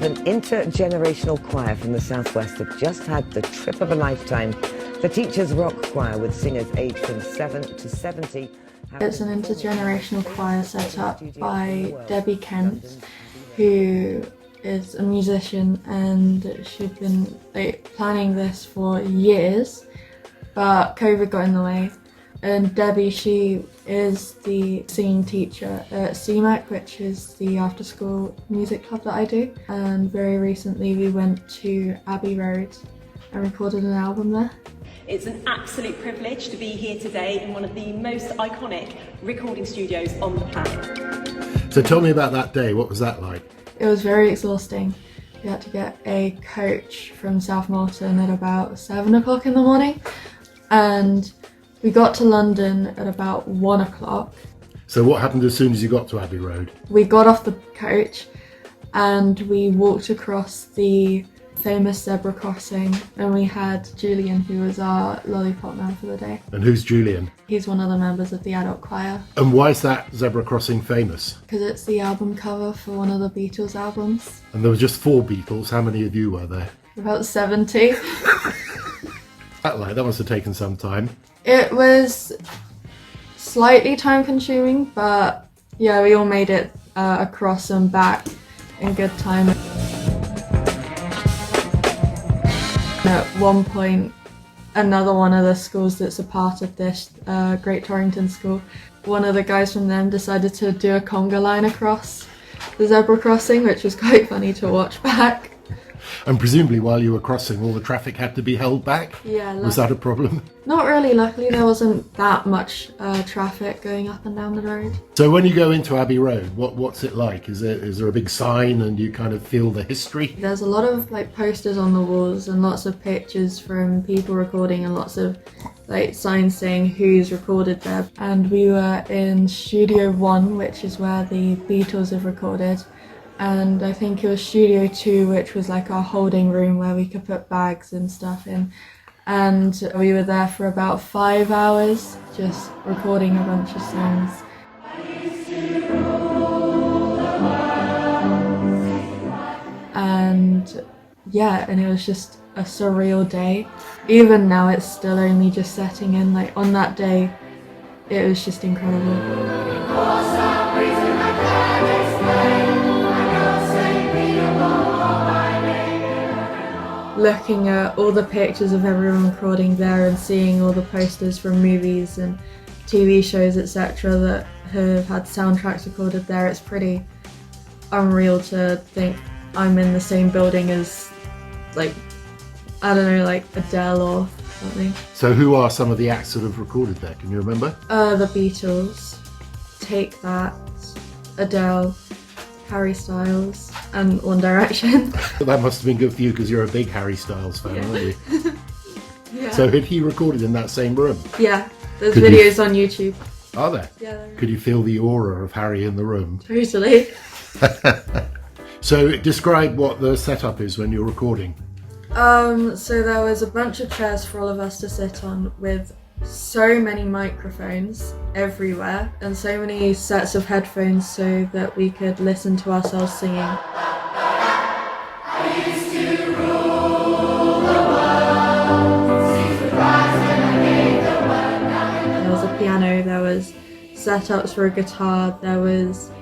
of an intergenerational choir from the Southwest have just had the trip of a lifetime. The Teachers Rock Choir, with singers aged from 7 to 70. It's an intergenerational choir set up by Debbie Kent, who is a musician, and she'd been planning this for years, but COVID got in the way. And Debbie, she is the singing teacher at CMAC, which is the after-school music club that I do. And very recently we went to Abbey Road and recorded an album there. It's an absolute privilege to be here today in one of the most iconic recording studios on the planet. So tell me about that day. What was that like? It was very exhausting. We had to get a coach from South Molton at about 7 o'clock in the morning, and we got to London at about 1 o'clock. So what happened as soon as you got to Abbey Road? We got off the coach and we walked across the famous zebra crossing, and we had Julian, who was our lollipop man for the day. And who's Julian? He's one of the members of the adult choir. And why is that zebra crossing famous? Because it's the album cover for one of the Beatles albums. And there were just 4 Beatles. How many of you were there? About 70. That must have taken some time. It was slightly time consuming, but yeah, we all made it across and back in good time. At one point, another one of the schools that's a part of this, Great Torrington School, one of the guys from them decided to do a conga line across the zebra crossing, which was quite funny to watch back. And presumably while you were crossing, all the traffic had to be held back? Yeah. Was that a problem? Not really, luckily there wasn't that much traffic going up and down the road. So when you go into Abbey Road, what's it like? Is there a big sign and you kind of feel the history? There's a lot of posters on the walls and lots of pictures from people recording, and lots of signs saying who's recorded there. And we were in Studio 1, which is where the Beatles have recorded. And I think it was Studio 2, which was our holding room where we could put bags and stuff in. And we were there for about 5 hours, just recording a bunch of songs. And yeah, and it was just a surreal day. Even now it's still only just setting in. On that day, it was just incredible. Looking at all the pictures of everyone recording there and seeing all the posters from movies and TV shows, etc., that have had soundtracks recorded there, it's pretty unreal to think I'm in the same building as, Adele or something. So who are some of the acts that have recorded there? Can you remember? The Beatles, Take That, Adele, Harry Styles, and One Direction. That must have been good for you because you're a big Harry Styles fan, Yeah. aren't you? Yeah. So had he recorded in that same room? Yeah, there's Could videos on YouTube. Are there? Yeah, there Could you feel the aura of Harry in the room? Totally. So describe what the setup is when you're recording. So there was a bunch of chairs for all of us to sit on, with so many microphones everywhere and so many sets of headphones so that we could listen to ourselves singing. There was a piano, there was setups for a guitar, there was,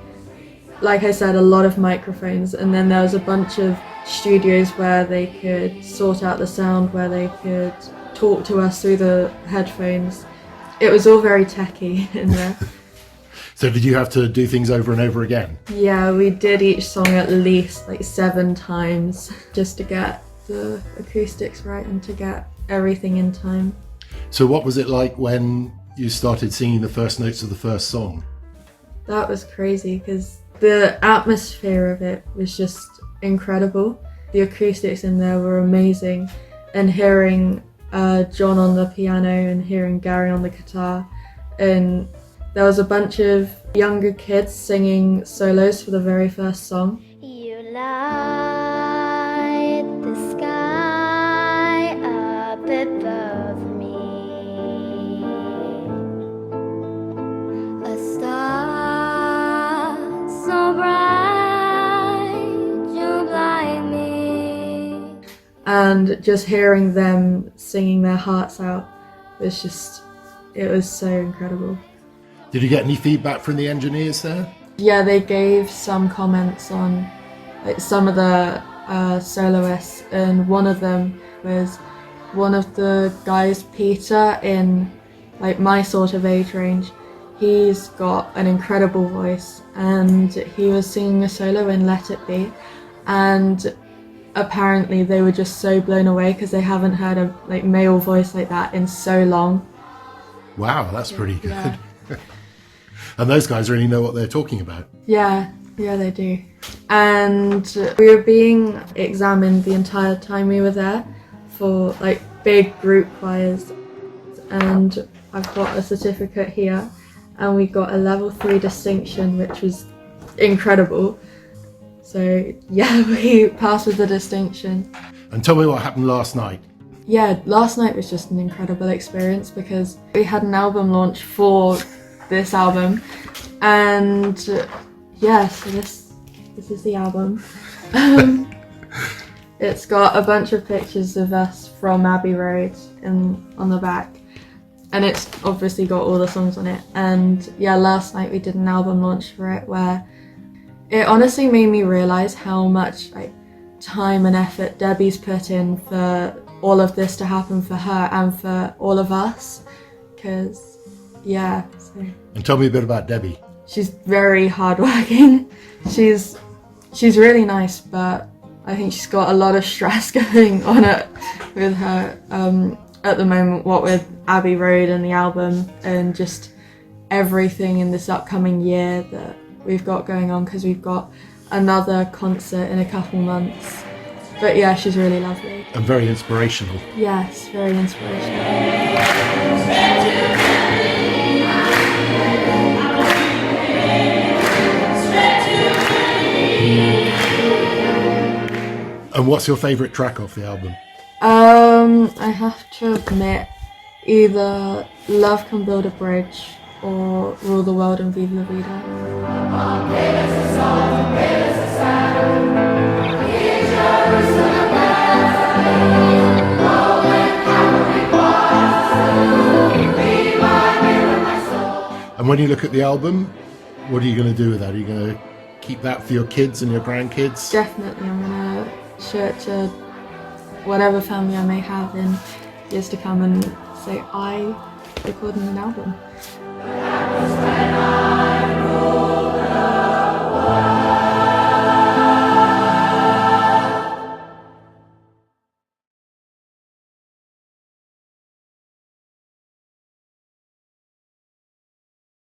like I said, a lot of microphones, and then there was a bunch of studios where they could sort out the sound, where they could talk to us through the headphones. It was all very techy in there. So did you have to do things over and over again? Yeah, we did each song at least 7 times just to get the acoustics right and to get everything in time. So what was it like when you started singing the first notes of the first song? That was crazy because the atmosphere of it was just incredible. The acoustics in there were amazing, and hearing John on the piano and hearing Gary on the guitar, and there was a bunch of younger kids singing solos for the very first song. You light the sky up above me, a star so bright you blind and just hearing them singing their hearts out was just, it was so incredible. Did you get any feedback from the engineers there? Yeah, they gave some comments on like some of the soloists, and one of them was one of the guys, Peter, in like my sort of age range. He's got an incredible voice, and he was singing a solo in Let It Be, and apparently they were just so blown away because they haven't heard a like male voice like that in so long. Wow, that's pretty good. Yeah. And those guys really know what they're talking about. Yeah, they do. And we were being examined the entire time we were there for like big group choirs, and I've got a certificate here, and we got a level 3 distinction, which was incredible. So yeah, we passed with the distinction. And tell me what happened last night. Yeah, last night was just an incredible experience because we had an album launch for this album, and yeah, so this is the album. It's got a bunch of pictures of us from Abbey Road on the back, and it's obviously got all the songs on it. And yeah, last night we did an album launch for it where it honestly made me realise how much like time and effort Debbie's put in for all of this to happen for her and for all of us, because yeah. So. And tell me a bit about Debbie. She's very hardworking. She's really nice, but I think she's got a lot of stress going on it with her at the moment, what with Abbey Road and the album and just everything in this upcoming year that we've got going on, because we've got another concert in a couple months. But yeah, she's really lovely. And very inspirational. Yes, very inspirational. And what's your favourite track off the album? I have to admit, either Love Can Build a Bridge or Rule the World and Viva La Vida. And when you look at the album, what are you going to do with that? Are you going to keep that for your kids and your grandkids? Definitely, I'm going to show it to whatever family I may have in years to come and say I recorded an album.